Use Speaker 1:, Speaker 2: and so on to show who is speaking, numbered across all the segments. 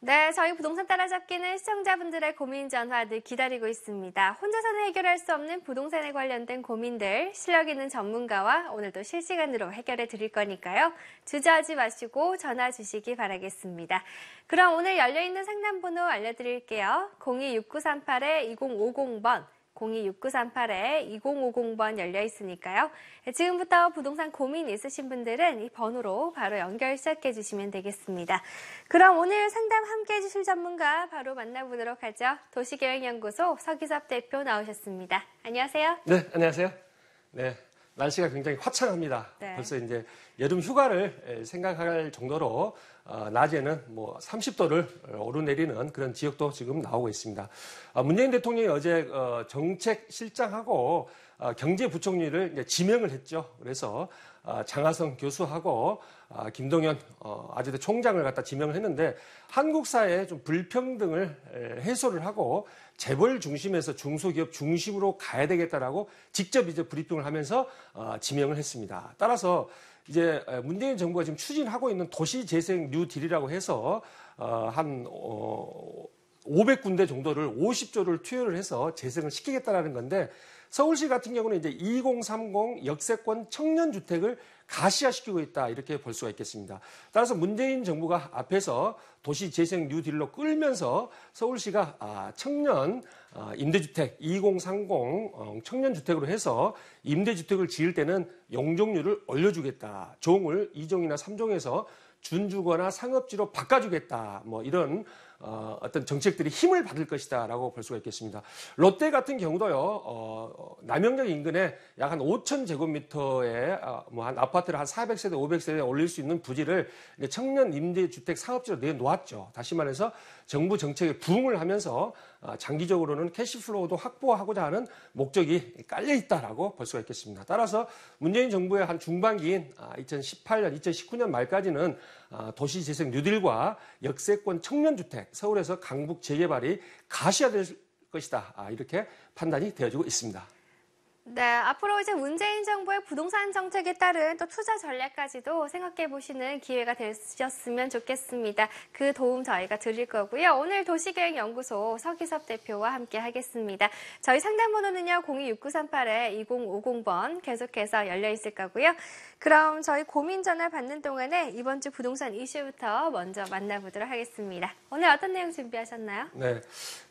Speaker 1: 네, 저희 부동산 따라잡기는 시청자분들의 고민 전화 늘 기다리고 있습니다. 혼자서는 해결할 수 없는 부동산에 관련된 고민들, 실력 있는 전문가와 오늘도 실시간으로 해결해 드릴 거니까요. 주저하지 마시고 전화 주시기 바라겠습니다. 그럼 오늘 열려있는 상담번호 알려드릴게요. 026938-2050번. 026938-2050번 열려 있으니까요. 지금부터 부동산 고민 있으신 분들은 이 번호로 바로 연결 시작해 주시면 되겠습니다. 그럼 오늘 상담 함께 해주실 전문가 바로 만나보도록 하죠. 도시계획연구소 서기섭 대표 나오셨습니다. 안녕하세요.
Speaker 2: 네, 안녕하세요. 네, 날씨가 굉장히 화창합니다.
Speaker 1: 네.
Speaker 2: 벌써 이제 여름 휴가를 생각할 정도로 낮에는 뭐 30도를 오르내리는 그런 지역도 지금 나오고 있습니다. 문재인 대통령이 어제 정책 실장하고 경제부총리를 이제 지명을 했죠. 그래서 장하성 교수하고 김동연 아재대 총장을 갖다 지명을 했는데 한국 사회의 좀 불평등을 해소를 하고 재벌 중심에서 중소기업 중심으로 가야 되겠다라고 직접 이제 브리핑을 하면서 지명을 했습니다. 따라서 이제 문재인 정부가 지금 추진하고 있는 도시재생 뉴딜이라고 해서 한 500군데 정도를 50조를 투여를 해서 재생을 시키겠다라는 건데 서울시 같은 경우는 이제 2030 역세권 청년주택을 가시화시키고 있다 이렇게 볼 수가 있겠습니다. 따라서 문재인 정부가 앞에서 도시재생 뉴딜로 끌면서 서울시가 청년 임대주택 2030 청년주택으로 해서 임대주택을 지을 때는 용적률을 올려주겠다. 종을 2종이나 3종에서 준주거나 상업지로 바꿔주겠다. 뭐 이런 어떤 정책들이 힘을 받을 것이다라고 볼 수가 있겠습니다. 롯데 같은 경우도요, 남영역 인근에 약 한 5,000제곱미터의 뭐 한 아파트를 한 400세대, 500세대에 올릴 수 있는 부지를 청년 임대주택 사업지로 내놓았죠. 다시 말해서 정부 정책에 부응을 하면서 장기적으로는 캐시플로우도 확보하고자 하는 목적이 깔려 있다라고 볼 수가 있겠습니다. 따라서 문재인 정부의 한 중반기인 2018년, 2019년 말까지는 도시재생 뉴딜과 역세권 청년주택, 서울에서 강북 재개발이 가시화될 것이다. 이렇게 판단이 되어지고 있습니다.
Speaker 1: 네, 앞으로 이제 문재인 정부의 부동산 정책에 따른 또 투자 전략까지도 생각해 보시는 기회가 되셨으면 좋겠습니다. 그 도움 저희가 드릴 거고요. 오늘 도시계획연구소 서기섭 대표와 함께 하겠습니다. 저희 상담번호는요, 026938-2050번 계속해서 열려 있을 거고요. 그럼 저희 고민 전화 받는 동안에 이번 주 부동산 이슈부터 먼저 만나보도록 하겠습니다. 오늘 어떤 내용 준비하셨나요?
Speaker 2: 네,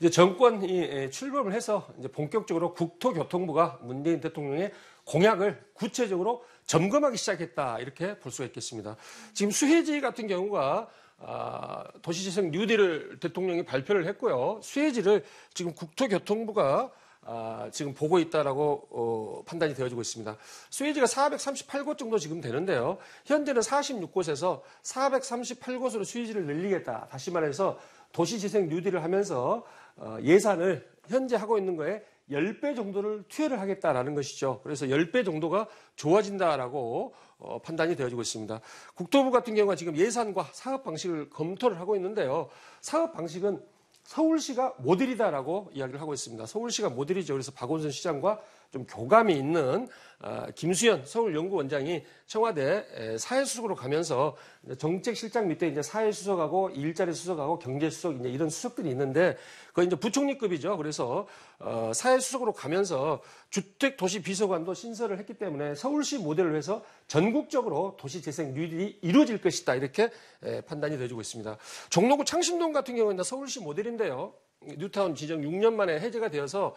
Speaker 2: 이제 정권이 출범을 해서 이제 본격적으로 국토교통부가 문재인 대통령의 공약을 구체적으로 점검하기 시작했다 이렇게 볼 수가 있겠습니다. 지금 수혜지 같은 경우가 도시재생 뉴딜을 대통령이 발표를 했고요. 수혜지를 지금 국토교통부가 지금 보고 있다라고 판단이 되어지고 있습니다. 수혜지가 438곳 정도 지금 되는데요. 현재는 46곳에서 438곳으로 수혜지를 늘리겠다. 다시 말해서 도시재생 뉴딜을 하면서 예산을 현재 하고 있는 거에 10배 정도를 투여를 하겠다라는 것이죠. 그래서 10배 정도가 좋아진다라고 판단이 되어지고 있습니다. 국토부 같은 경우가 지금 예산과 사업 방식을 검토를 하고 있는데요. 사업 방식은 서울시가 모델이다라고 이야기를 하고 있습니다. 서울시가 모델이죠. 그래서 박원순 시장과 좀 교감이 있는 김수현 서울연구원장이 청와대 사회수석으로 가면서 정책실장 밑에 이제 사회수석하고 일자리 수석하고 경제수석 이제 이런 수석들이 있는데 그거 이제 부총리급이죠. 그래서 사회수석으로 가면서 주택도시비서관도 신설을 했기 때문에 서울시 모델을 해서 전국적으로 도시재생 뉴딜이 이루어질 것이다 이렇게 판단이 되어지고 있습니다. 종로구 창신동 같은 경우는 서울시 모델인데요. 뉴타운 지정 6년 만에 해제가 되어서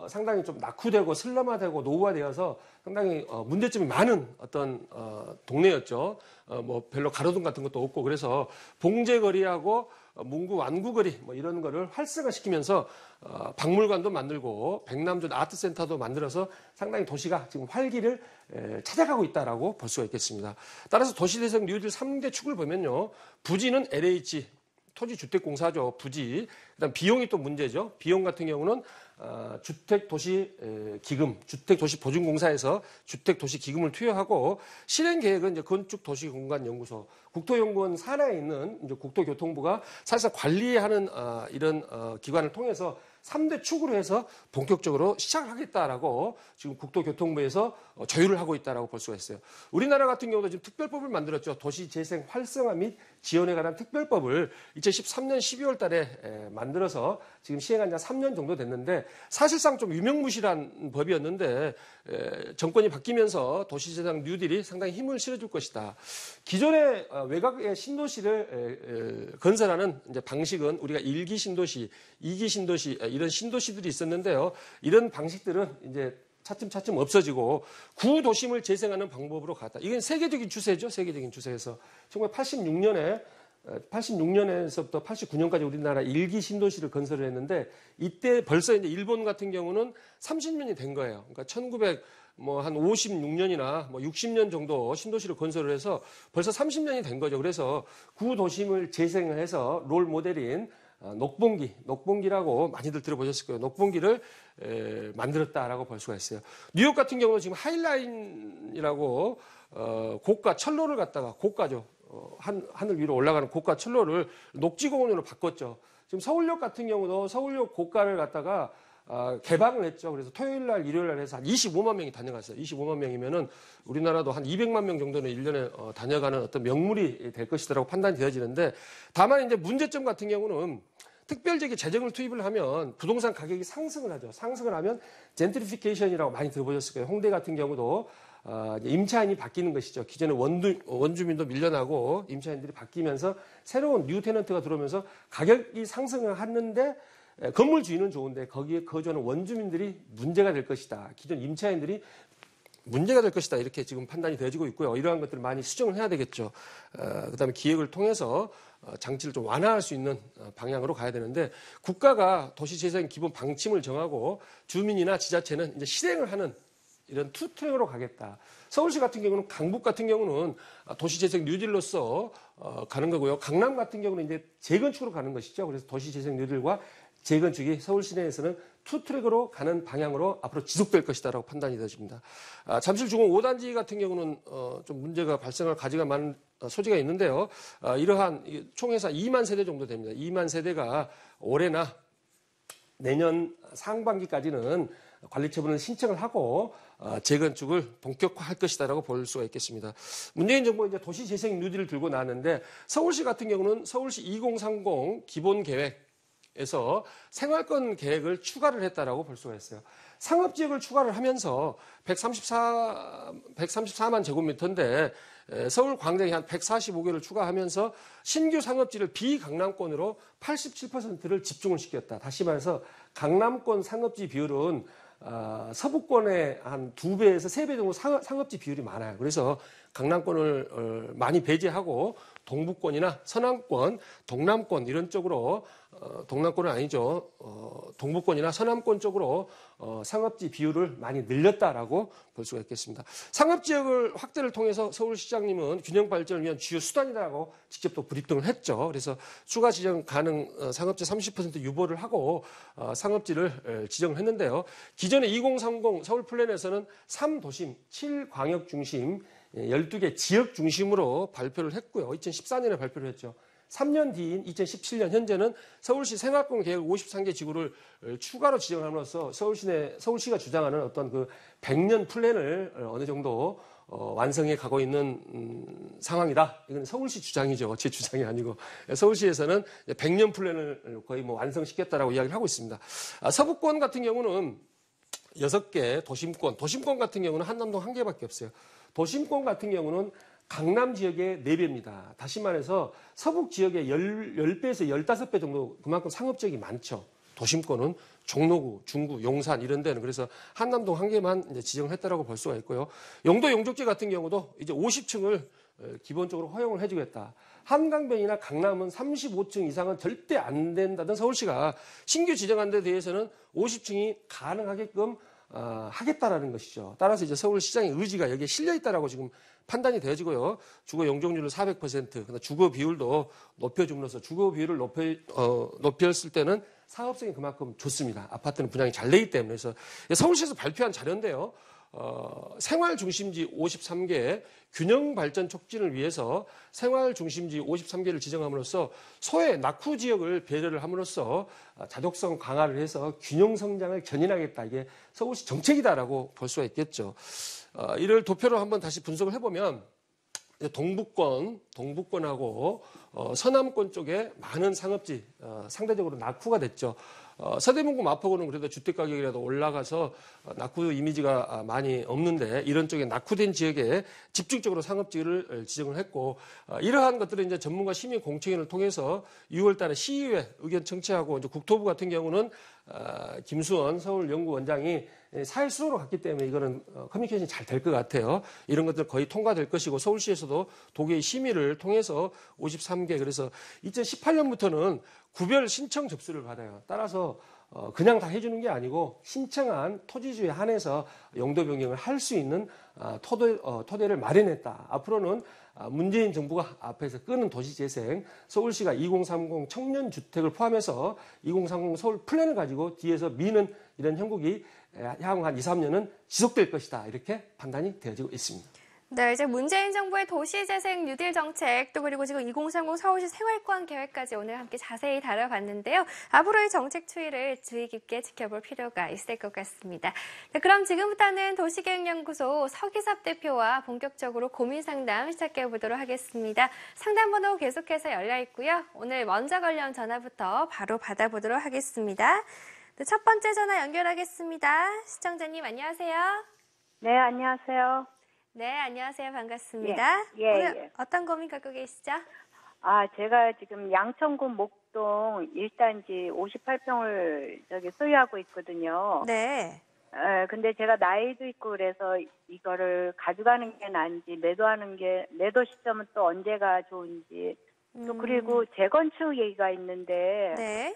Speaker 2: 상당히 좀 낙후되고 슬럼화되고 노후화되어서 상당히 문제점이 많은 어떤 동네였죠. 뭐 별로 가로등 같은 것도 없고 그래서 봉제거리하고 문구 완구거리 뭐 이런 거를 활성화시키면서 박물관도 만들고 백남준 아트센터도 만들어서 상당히 도시가 지금 활기를 찾아가고 있다라고 볼 수가 있겠습니다. 따라서 도시재생 뉴딜 3대 축을 보면요. 부지는 LH 토지주택공사죠. 부지. 그다음 비용이 또 문제죠. 비용 같은 경우는 주택도시기금, 주택도시보증공사에서 주택도시기금을 투여하고 실행계획은 이제 건축도시공간연구소, 국토연구원 산하에 있는 이제 국토교통부가 사실상 관리하는 이런 기관을 통해서 3대 축으로 해서 본격적으로 시작을 하겠다라고 지금 국토교통부에서 조율을 하고 있다라고 볼 수가 있어요. 우리나라 같은 경우도 지금 특별법을 만들었죠. 도시재생 활성화 및 지원에 관한 특별법을 2013년 12월 달에 만들어서 지금 시행한 지 한 3년 정도 됐는데 사실상 좀 유명무실한 법이었는데 정권이 바뀌면서 도시재생 뉴딜이 상당히 힘을 실어줄 것이다. 기존의 외곽의 신도시를 건설하는 이제 방식은 우리가 1기 신도시, 2기 신도시 이런 신도시들이 있었는데요. 이런 방식들은 이제 차츰차츰 없어지고 구도심을 재생하는 방법으로 갔다. 이건 세계적인 추세죠. 세계적인 추세에서 1986년에서부터 89년까지 우리나라 1기 신도시를 건설을 했는데 이때 벌써 이제 일본 같은 경우는 30년이 된 거예요. 그러니까 1900한 56년이나 60년 정도 신도시를 건설을 해서 벌써 30년이 된 거죠. 그래서 구도심을 재생을 해서 롤 모델인 녹봉기라고 많이들 들어보셨을 거예요. 녹봉기를 만들었다라고 볼 수가 있어요. 뉴욕 같은 경우는 지금 하이라인이라고 고가 철로를 갖다가 고가죠. 하늘 위로 올라가는 고가 철로를 녹지공원으로 바꿨죠. 지금 서울역 같은 경우도 서울역 고가를 갖다가 개방을 했죠. 그래서 토요일 날, 일요일 날 해서 한 25만 명이 다녀갔어요. 25만 명이면은 우리나라도 한 200만 명 정도는 1년에 다녀가는 어떤 명물이 될 것이라고 판단이 되어지는데 다만 이제 문제점 같은 경우는 특별적인 재정을 투입을 하면 부동산 가격이 상승을 하죠. 상승을 하면 젠트리피케이션이라고 많이 들어보셨을 거예요. 홍대 같은 경우도 임차인이 바뀌는 것이죠. 기존에 원주민도 밀려나고 임차인들이 바뀌면서 새로운 뉴 테넌트가 들어오면서 가격이 상승을 하는데 건물 주인은 좋은데 거기에 거주하는 원주민들이 문제가 될 것이다. 기존 임차인들이 문제가 될 것이다. 이렇게 지금 판단이 되어지고 있고요. 이러한 것들을 많이 수정을 해야 되겠죠. 그다음에 기획을 통해서 장치를 좀 완화할 수 있는 방향으로 가야 되는데 국가가 도시재생 기본 방침을 정하고 주민이나 지자체는 이제 실행을 하는 이런 투 트랙으로 가겠다. 서울시 같은 경우는 강북 같은 경우는 도시재생 뉴딜로서 가는 거고요. 강남 같은 경우는 이제 재건축으로 가는 것이죠. 그래서 도시재생 뉴딜과 재건축이 서울 시내에서는 투 트랙으로 가는 방향으로 앞으로 지속될 것이다라고 판단이 되어집니다. 잠실중앙 5단지 같은 경우는 좀 문제가 발생할 가지가 많은 소지가 있는데요. 이러한 총회사 2만 세대 정도 됩니다. 2만 세대가 올해나 내년 상반기까지는 관리처분을 신청을 하고 재건축을 본격화할 것이다라고 볼 수가 있겠습니다. 문재인 정부가 이제 도시재생 뉴딜을 들고 나왔는데 서울시 같은 경우는 서울시 2030 기본계획에서 생활권 계획을 추가를 했다라고 볼 수가 있어요. 상업지역을 추가를 하면서 134만 제곱미터인데 서울 광장에 한 145개를 추가하면서 신규 상업지를 비강남권으로 87%를 집중을 시켰다. 다시 말해서 강남권 상업지 비율은 서부권의 한 2배에서 3배 정도 상업지 비율이 많아요. 그래서 강남권을 많이 배제하고 동부권이나 서남권, 동남권 이런 쪽으로 동남권은 아니죠. 동부권이나 서남권 쪽으로 상업지 비율을 많이 늘렸다라고 볼 수가 있겠습니다. 상업지역을 확대를 통해서 서울시장님은 균형 발전을 위한 주요 수단이라고 직접 또 브리핑을 했죠. 그래서 추가 지정 가능 상업지 30% 유보를 하고 상업지를 지정을 했는데요. 기존의 2030 서울 플랜에서는 3도심, 7광역 중심 12개 지역 중심으로 발표를 했고요. 2014년에 발표를 했죠. 3년 뒤인 2017년 현재는 서울시 생활권 계획 53개 지구를 추가로 지정함으로써 서울시가 주장하는 어떤 그 100년 플랜을 어느 정도 완성해 가고 있는 상황이다. 이건 서울시 주장이죠. 제 주장이 아니고 서울시에서는 100년 플랜을 거의 완성시켰다라고 이야기를 하고 있습니다. 서부권 같은 경우는 6개 도심권 같은 경우는 한남동 1개밖에 없어요. 도심권 같은 경우는 강남 지역의 4배입니다. 다시 말해서 서북 지역의 10배에서 15배 정도 그만큼 상업지역이 많죠. 도심권은 종로구, 중구, 용산 이런 데는 그래서 한남동 1개만 이제 지정을 했다라고 볼 수가 있고요. 영도 용적지 같은 경우도 이제 50층을 기본적으로 허용을 해주겠다. 한강변이나 강남은 35층 이상은 절대 안 된다던 서울시가 신규 지정한 데 대해서는 50층이 가능하게끔 하겠다라는 것이죠. 따라서 이제 서울시장의 의지가 여기에 실려 있다라고 지금 판단이 되어지고요. 주거 용적률을 400%, 주거 비율도 높여줌으로써 주거 비율을 높였을 때는 사업성이 그만큼 좋습니다. 아파트는 분양이 잘 되기 때문에. 그래서 서울시에서 발표한 자료인데요. 생활 중심지 53개 균형 발전 촉진을 위해서 생활 중심지 53개를 지정함으로써 소외 낙후 지역을 배려를 함으로써 자독성 강화를 해서 균형 성장을 견인하겠다. 이게 서울시 정책이다라고 볼 수가 있겠죠. 이를 도표로 한번 다시 분석을 해보면 동북권하고 서남권 쪽에 많은 상업지 상대적으로 낙후가 됐죠. 서대문구 마포구는 그래도 주택가격이라도 올라가서 낙후 이미지가 많이 없는데 이런 쪽에 낙후된 지역에 집중적으로 상업지를 지정을 했고 이러한 것들은 이제 전문가 시민 공청회를 통해서 6월 달에 시의회 의견 청취하고 이제 국토부 같은 경우는 김수원 서울연구원장이 사회 수로로 갔기 때문에 이거는 커뮤니케이션이 잘 될 것 같아요. 이런 것들 거의 통과될 것이고 서울시에서도 도계의 심의를 통해서 53개 그래서 2018년부터는 구별 신청 접수를 받아요. 따라서 그냥 다 해주는 게 아니고 신청한 토지주에 한해서 용도 변경을 할 수 있는 토대를 마련했다. 앞으로는 문재인 정부가 앞에서 끄는 도시재생, 서울시가 2030 청년주택을 포함해서 2030 서울 플랜을 가지고 뒤에서 미는 이런 형국이 향후 한 2, 3년은 지속될 것이다. 이렇게 판단이 되어지고 있습니다.
Speaker 1: 네, 이제 문재인 정부의 도시재생 뉴딜 정책, 또 그리고 지금 2030 서울시 생활권 계획까지 오늘 함께 자세히 다뤄봤는데요. 앞으로의 정책 추이를 주의 깊게 지켜볼 필요가 있을 것 같습니다. 네, 그럼 지금부터는 도시계획연구소 서기섭 대표와 본격적으로 고민 상담 시작해 보도록 하겠습니다. 상담 번호 계속해서 열려 있고요. 오늘 먼저 걸려온 전화부터 바로 받아보도록 하겠습니다. 네, 첫 번째 전화 연결하겠습니다. 시청자님 안녕하세요.
Speaker 3: 네, 안녕하세요.
Speaker 1: 네, 안녕하세요. 반갑습니다.
Speaker 3: 예,
Speaker 1: 오늘
Speaker 3: 예.
Speaker 1: 어떤 고민 갖고 계시죠?
Speaker 3: 제가 지금 양천구 목동 1단지 58평을 소유하고 있거든요.
Speaker 1: 네.
Speaker 3: 근데 제가 나이도 있고 그래서 이거를 가져가는 게 나은지 매도 시점은 또 언제가 좋은지 또 그리고 재건축 얘기가 있는데
Speaker 1: 네.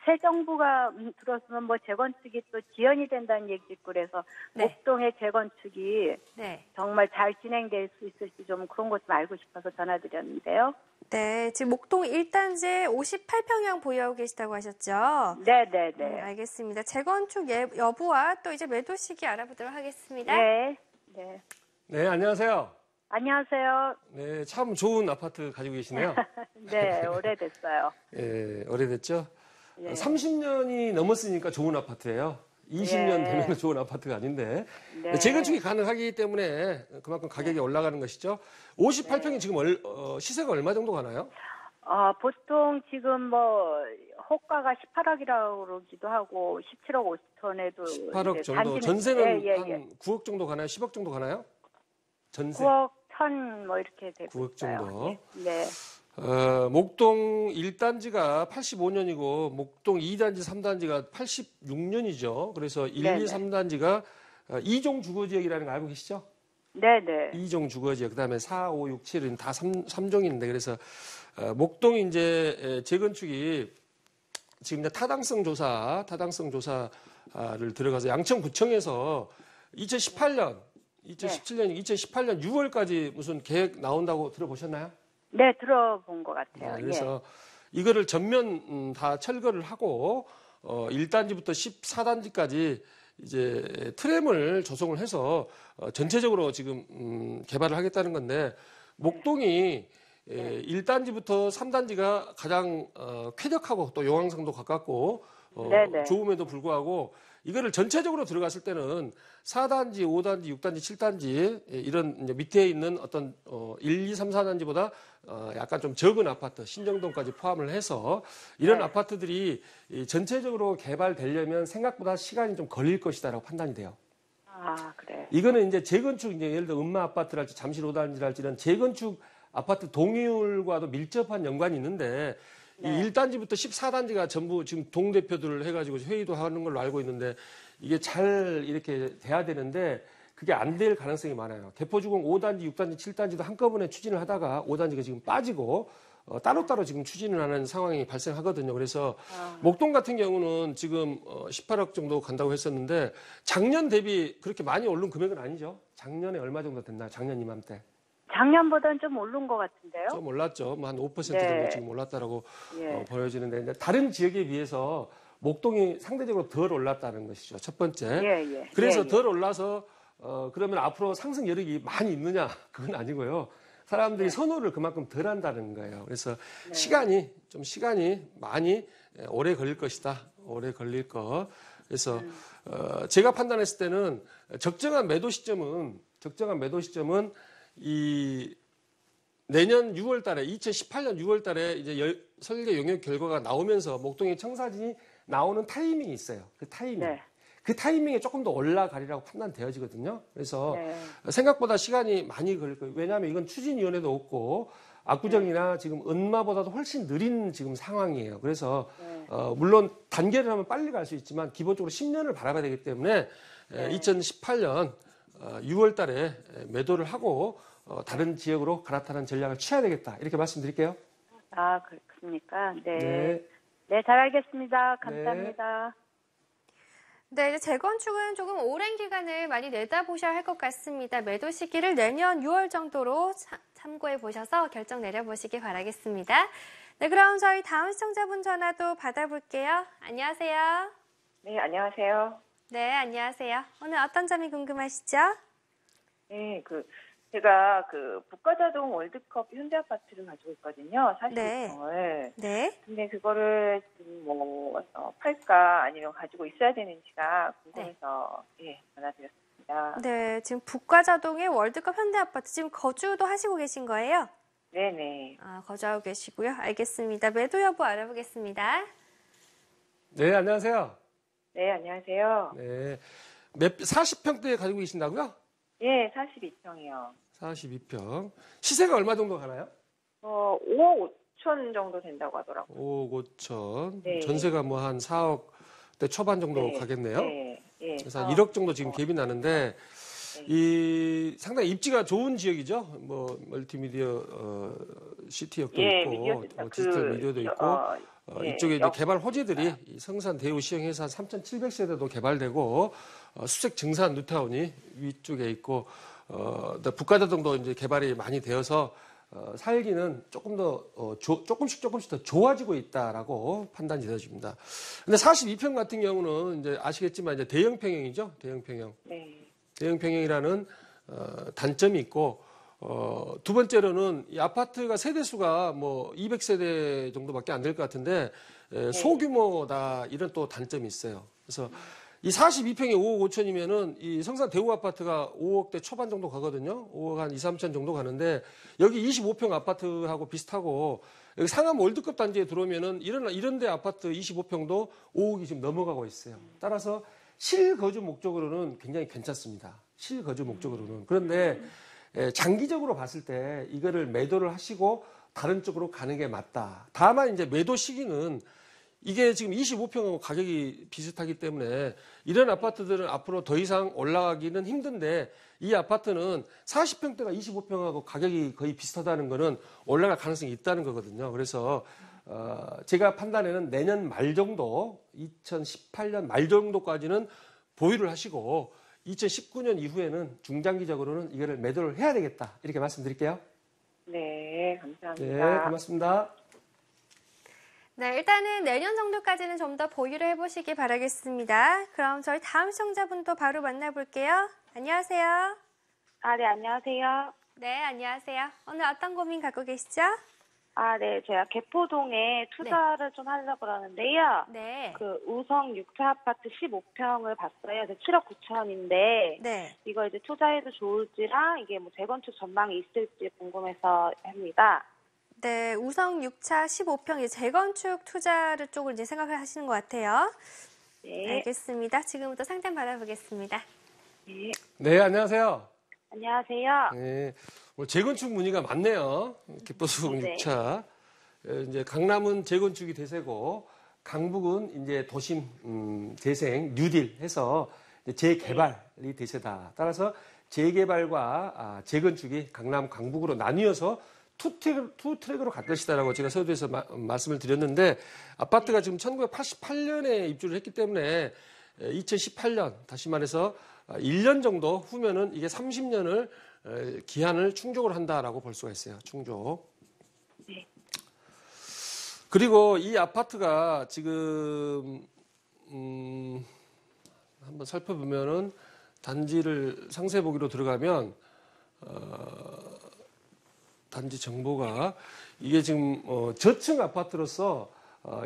Speaker 3: 새 정부가 들었으면 뭐 재건축이 또 지연이 된다는 얘기도 있고 그래서
Speaker 1: 네.
Speaker 3: 목동의 재건축이
Speaker 1: 네.
Speaker 3: 정말 잘 진행될 수 있을지 좀 그런 것 좀 알고 싶어서 전화드렸는데요.
Speaker 1: 네. 지금 목동 1단지에 58평형 보유하고 계시다고 하셨죠?
Speaker 3: 네네네.
Speaker 1: 알겠습니다. 재건축 여부와 또 이제 매도 시기 알아보도록 하겠습니다.
Speaker 3: 네. 네.
Speaker 2: 네, 안녕하세요.
Speaker 3: 안녕하세요.
Speaker 2: 네, 참 좋은 아파트 가지고 계시네요.
Speaker 3: 네, 오래됐어요.
Speaker 2: 예, 오래됐죠?
Speaker 3: 예.
Speaker 2: 30년이 넘었으니까 좋은 아파트예요. 20년
Speaker 3: 예.
Speaker 2: 되면 좋은 아파트가 아닌데.
Speaker 3: 네.
Speaker 2: 재건축이 가능하기 때문에 그만큼 가격이 올라가는 것이죠. 58평이 지금 시세가 얼마 정도 가나요?
Speaker 3: 보통 지금 뭐 호가가 18억이라고 그러기도 하고 17억 5천에도
Speaker 2: 18억 정도. 전세는
Speaker 3: 예.
Speaker 2: 한 9억 정도 가나요? 10억 정도 가나요? 전세.
Speaker 3: 9억 1천 뭐 이렇게 되고
Speaker 2: 9억
Speaker 3: 있어요.
Speaker 2: 정도.
Speaker 3: 네.
Speaker 2: 목동 1단지가 85년이고 목동 2단지, 3단지가 86년이죠. 그래서 1,
Speaker 3: 네네.
Speaker 2: 2, 3단지가 2종 주거지역이라는 거 알고 계시죠?
Speaker 3: 네네.
Speaker 2: 2종 주거지역, 그다음에 4, 5, 6, 7은 다 3종인데 그래서 목동이 이제 재건축이 지금 이제 타당성 조사를 들어가서 양천구청에서 2018년 2018년 6월까지 무슨 계획 나온다고 들어보셨나요?
Speaker 3: 네, 들어본 것 같아요.
Speaker 2: 그래서 이거를 전면 다 철거를 하고 1단지부터 14단지까지 이제 트램을 조성을 해서 전체적으로 지금 개발을 하겠다는 건데 목동이 1단지부터 3단지가 가장 쾌적하고 또 용왕성도 가깝고 좋음에도 불구하고 이거를 전체적으로 들어갔을 때는 4단지, 5단지, 6단지, 7단지 이런 이제 밑에 있는 어떤 1, 2, 3, 4단지보다 약간 좀 적은 아파트, 신정동까지 포함을 해서 이런 아파트들이 전체적으로 개발되려면 생각보다 시간이 좀 걸릴 것이다라고 판단이 돼요.
Speaker 3: 그래.
Speaker 2: 이거는 이제 재건축, 이제 예를 들어 음마 아파트랄지 잠실 5단지랄지 이런 재건축 아파트 동의율과도 밀접한 연관이 있는데 이 1단지부터 14단지가 전부 지금 동대표들을 해가지고 회의도 하는 걸로 알고 있는데 이게 잘 이렇게 돼야 되는데 그게 안 될 가능성이 많아요. 대포주공 5단지, 6단지, 7단지도 한꺼번에 추진을 하다가 5단지가 지금 빠지고 따로따로 지금 추진을 하는 상황이 발생하거든요. 그래서 목동 같은 경우는 지금 18억 정도 간다고 했었는데 작년 대비 그렇게 많이 오른 금액은 아니죠. 작년에 얼마 정도 됐나요? 작년 이맘때.
Speaker 3: 작년보다는 좀 오른 것 같은데요?
Speaker 2: 좀 올랐죠. 뭐 한 5% 정도 지금 올랐다라고 보여지는데 다른 지역에 비해서 목동이 상대적으로 덜 올랐다는 것이죠. 첫 번째. 그래서 덜 올라서 그러면 앞으로 상승 여력이 많이 있느냐? 그건 아니고요. 사람들이
Speaker 3: 네.
Speaker 2: 선호를 그만큼 덜 한다는 거예요. 그래서
Speaker 3: 네.
Speaker 2: 시간이 많이 오래 걸릴 것이다. 오래 걸릴 거. 그래서 제가 판단했을 때는 적정한 매도 시점은 이 내년 6월 달에 2018년 6월 달에 이제 설계 용역 결과가 나오면서 목동의 청사진이 나오는 타이밍이 있어요. 그 타이밍.
Speaker 3: 네.
Speaker 2: 그 타이밍에 조금 더 올라가리라고 판단되어지거든요. 그래서
Speaker 3: 네.
Speaker 2: 생각보다 시간이 많이 걸릴 거예요. 왜냐하면 이건 추진위원회도 없고 압구정이나 지금 은마보다도 훨씬 느린 지금 상황이에요. 그래서
Speaker 3: 네.
Speaker 2: 물론 단계를 하면 빨리 갈 수 있지만 기본적으로 10년을 바라봐야 되기 때문에 2018년 6월 달에 매도를 하고 다른 지역으로 갈아타는 전략을 취해야 되겠다. 이렇게 말씀드릴게요.
Speaker 3: 아, 그렇습니까? 네.
Speaker 2: 네.
Speaker 3: 네, 잘 알겠습니다. 감사합니다.
Speaker 1: 네, 이제 재건축은 조금 오랜 기간을 많이 내다보셔야 할 것 같습니다. 매도 시기를 내년 6월 정도로 참고해 보셔서 결정 내려보시기 바라겠습니다. 네, 그럼 저희 다음 시청자분 전화도 받아볼게요. 안녕하세요.
Speaker 4: 네, 안녕하세요.
Speaker 1: 네, 안녕하세요. 오늘 어떤 점이 궁금하시죠?
Speaker 4: 네, 제가 북가자동 월드컵 현대아파트를 가지고 있거든요. 42평을.
Speaker 1: 네.
Speaker 4: 근데 그거를 지금 팔까 아니면 가지고 있어야 되는지가 궁금해서 전화드렸습니다.
Speaker 1: 네, 지금 북가자동의 월드컵 현대아파트 지금 거주도 하시고 계신 거예요?
Speaker 4: 네네.
Speaker 1: 아, 거주하고 계시고요. 알겠습니다. 매도 여부 알아보겠습니다.
Speaker 2: 네, 안녕하세요.
Speaker 4: 네, 안녕하세요.
Speaker 2: 네. 40평대에 가지고 계신다고요?
Speaker 4: 예, 42평이요.
Speaker 2: 42평. 시세가 얼마 정도 가나요?
Speaker 4: 5억 5천 정도 된다고 하더라고요.
Speaker 2: 5억 5천.
Speaker 4: 네.
Speaker 2: 전세가 뭐 한 4억대 초반 정도
Speaker 4: 네.
Speaker 2: 가겠네요.
Speaker 4: 네. 예.
Speaker 2: 그래서 한 1억 정도 지금 갭이 나는데 이 상당히 입지가 좋은 지역이죠. 뭐 멀티미디어 시티역도
Speaker 4: 예,
Speaker 2: 있고
Speaker 4: 미디어 센터.
Speaker 2: 디지털 미디어도 있고
Speaker 4: 예,
Speaker 2: 이쪽에 이제
Speaker 4: 역-
Speaker 2: 개발 호재들이 이 성산 대우 시형에서 한 3,700세대도 개발되고 수색 증산 뉴타운이 위쪽에 있고 북가자동도 이제 개발이 많이 되어서 살기는 조금 더 조금씩 더 좋아지고 있다라고 판단이 되어집니다. 근데 42평 같은 경우는 이제 아시겠지만 이제 대형 평형이죠. 대형 평형.
Speaker 4: 네.
Speaker 2: 대형 평형이라는 단점이 있고 두 번째로는 이 아파트가 세대수가 뭐 200세대 정도밖에 안 될 것 같은데 소규모다 이런 또 단점이 있어요. 그래서 이 42평에 5억 5천이면은 이 성산 대우 아파트가 5억대 초반 정도 가거든요. 5억 한 2, 3천 정도 가는데 여기 25평 아파트하고 비슷하고 여기 상암 월드컵 단지에 들어오면은 이런 데 아파트 25평도 5억이 지금 넘어가고 있어요. 따라서 실거주 목적으로는 굉장히 괜찮습니다. 실거주 목적으로는. 그런데 장기적으로 봤을 때 이거를 매도를 하시고 다른 쪽으로 가는 게 맞다. 다만 이제 매도 시기는 이게 지금 25평하고 가격이 비슷하기 때문에 이런 아파트들은 앞으로 더 이상 올라가기는 힘든데 이 아파트는 40평대가 25평하고 가격이 거의 비슷하다는 거는 올라갈 가능성이 있다는 거거든요. 그래서 제가 판단에는 내년 말 정도, 2018년 말 정도까지는 보유를 하시고 2019년 이후에는 중장기적으로는 이거를 매도를 해야 되겠다. 이렇게 말씀드릴게요.
Speaker 4: 네, 감사합니다.
Speaker 2: 네, 고맙습니다.
Speaker 1: 네, 일단은 내년 정도까지는 좀 더 보유를 해보시기 바라겠습니다. 그럼 저희 다음 시청자분도 바로 만나볼게요. 안녕하세요.
Speaker 5: 아, 네, 안녕하세요.
Speaker 1: 네, 안녕하세요. 오늘 어떤 고민 갖고 계시죠?
Speaker 5: 아, 네, 제가 개포동에 투자를 좀 하려고 그러는데요.
Speaker 1: 네.
Speaker 5: 우성 6차 아파트 15평을 봤어요. 7억 9천인데,
Speaker 1: 네.
Speaker 5: 이거 이제 투자해도 좋을지랑 이게 뭐 재건축 전망이 있을지 궁금해서 합니다.
Speaker 1: 네, 우성 6차 15평 재건축 투자를 쪽을 이제 생각을 하시는 것 같아요.
Speaker 5: 네.
Speaker 1: 알겠습니다. 지금부터 상담 받아보겠습니다.
Speaker 5: 네.
Speaker 2: 네, 안녕하세요.
Speaker 5: 안녕하세요.
Speaker 2: 네, 오늘 재건축 문의가 많네요. 기포수공
Speaker 5: 네.
Speaker 2: 6차. 이제 강남은 재건축이 대세고 강북은 이제 도심 재생 뉴딜 해서 이제 재개발이 대세다. 따라서 재개발과 재건축이 강남 강북으로 나뉘어서 투 트랙으로 갈 것이다라고 제가 서두에서 말씀을 드렸는데 아파트가 지금 1988년에 입주를 했기 때문에 2018년 다시 말해서 1년 정도 후면은 이게 30년을 기한을 충족을 한다라고 볼 수가 있어요. 충족.
Speaker 5: 네.
Speaker 2: 그리고 이 아파트가 지금 한번 살펴보면은 단지를 상세 보기로 들어가면 단지 정보가 이게 지금 저층 아파트로서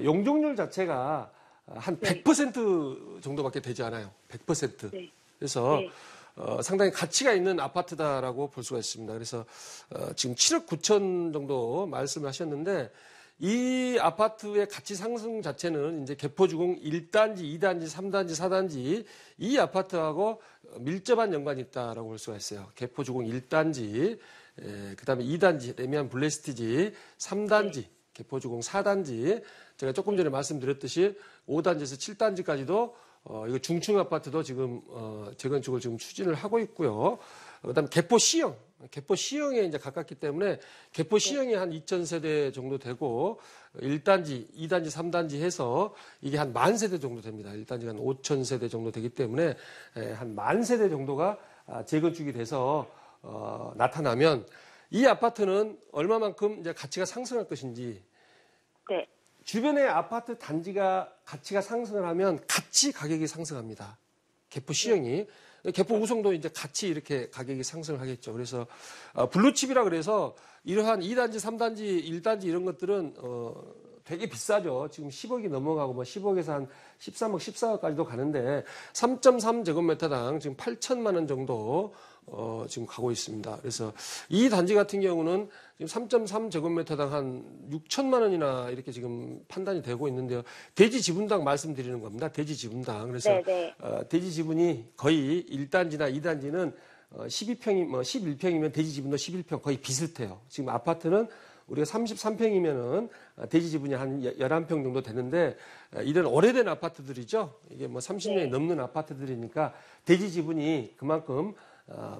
Speaker 2: 용적률 자체가 한 100% 정도밖에 되지 않아요. 100%.
Speaker 3: 네.
Speaker 2: 그래서
Speaker 3: 네.
Speaker 2: 상당히 가치가 있는 아파트다라고 볼 수가 있습니다. 그래서 지금 7억 9천 정도 말씀하셨는데 이 아파트의 가치 상승 자체는 이제 개포주공 1단지, 2단지, 3단지, 4단지 이 아파트하고 밀접한 연관이 있다라고 볼 수가 있어요. 개포주공 1단지, 그다음에 2단지 레미안 블레스티지, 3단지 개포주공 4단지, 제가 조금 전에 말씀드렸듯이 5단지에서 7단지까지도 이거 중층 아파트도 지금 재건축을 지금 추진을 하고 있고요. 그다음에 개포 C형에 이제 가깝기 때문에 개포 C형이 한 2,000세대 정도 되고 1단지, 2단지, 3단지 해서 이게 한 10,000세대 정도 됩니다. 1단지가 한 5,000세대 정도 되기 때문에 한 10,000세대 정도가 재건축이 돼서 나타나면 이 아파트는 얼마만큼 이제 가치가 상승할 것인지
Speaker 3: 네.
Speaker 2: 주변의 아파트 단지가 가치가 상승을 하면 같이 가격이 상승합니다. 개포 C형이. 개포 우성도 이제 같이 이렇게 가격이 상승을 하겠죠. 그래서 블루칩이라 그래서 이러한 2단지, 3단지, 1단지 이런 것들은 되게 비싸죠. 지금 10억이 넘어가고 뭐 10억에서 한 13억, 14억까지도 가는데 3.3제곱미터당 지금 8천만 원 정도 지금 가고 있습니다. 그래서 이 단지 같은 경우는 지금 3.3제곱미터당 한 6천만 원이나 이렇게 지금 판단이 되고 있는데요. 대지 지분당 말씀드리는 겁니다. 대지 지분당. 그래서
Speaker 3: 네네.
Speaker 2: 대지 지분이 거의 1단지나 2단지는 12평이 뭐 11평이면 대지 지분도 11평 거의 비슷해요. 지금 아파트는 우리가 33평이면은 대지 지분이 한 11평 정도 되는데 이런 오래된 아파트들이죠. 이게 뭐 30년이 넘는 아파트들이니까 대지 지분이 그만큼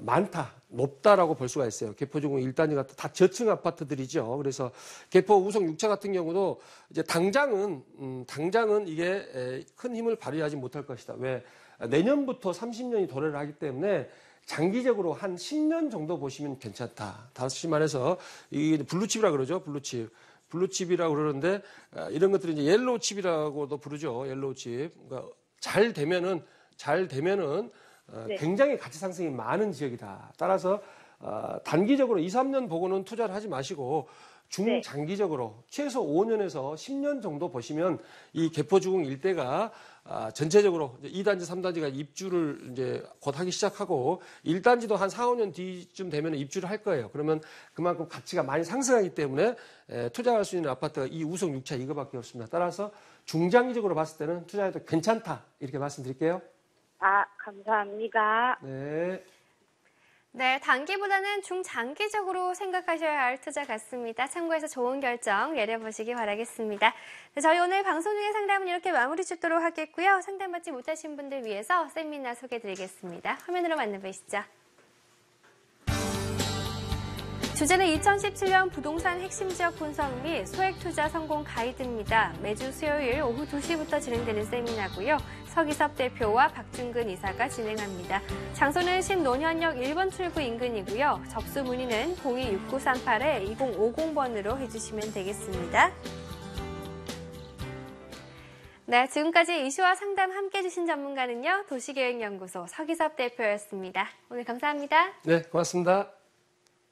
Speaker 2: 많다, 높다라고 볼 수가 있어요. 개포주공 1단지 같은 다 저층 아파트들이죠. 그래서 개포 우성 6차 같은 경우도 이제 당장은 이게 큰 힘을 발휘하지 못할 것이다. 왜? 내년부터 30년이 도래를 하기 때문에 장기적으로 한 10년 정도 보시면 괜찮다. 다시 말해서 이게 블루칩이라 그러죠. 블루칩이라고 그러는데 이런 것들이 이제 옐로우칩이라고도 부르죠. 옐로우칩. 그러니까 잘 되면은
Speaker 3: 네.
Speaker 2: 굉장히 가치 상승이 많은 지역이다. 따라서 단기적으로 2, 3년 보고는 투자를 하지 마시고 중장기적으로 최소 5년에서 10년 정도 보시면 이 개포주공 일대가 전체적으로 2단지, 3단지가 입주를 이제 곧 하기 시작하고 1단지도 한 4, 5년 뒤쯤 되면 입주를 할 거예요. 그러면 그만큼 가치가 많이 상승하기 때문에 투자할 수 있는 아파트가 이 우성 6차 이거밖에 없습니다. 따라서 중장기적으로 봤을 때는 투자해도 괜찮다. 이렇게 말씀드릴게요.
Speaker 3: 감사합니다.
Speaker 2: 네.
Speaker 1: 네, 단기보다는 중장기적으로 생각하셔야 할 투자 같습니다. 참고해서 좋은 결정 내려보시기 바라겠습니다. 네, 저희 오늘 방송 중의 상담은 이렇게 마무리 짓도록 하겠고요. 상담받지 못하신 분들 위해서 세미나 소개해드리겠습니다. 화면으로 만나보시죠. 주제는 2017년 부동산 핵심 지역 분석 및 소액 투자 성공 가이드입니다. 매주 수요일 오후 2시부터 진행되는 세미나고요. 서기섭 대표와 박준근 이사가 진행합니다. 장소는 신논현역 1번 출구 인근이고요. 접수 문의는 026938-2050번으로 해주시면 되겠습니다. 네, 지금까지 이슈와 상담 함께 해주신 전문가는요. 도시계획연구소 서기섭 대표였습니다. 오늘 감사합니다.
Speaker 2: 네, 고맙습니다.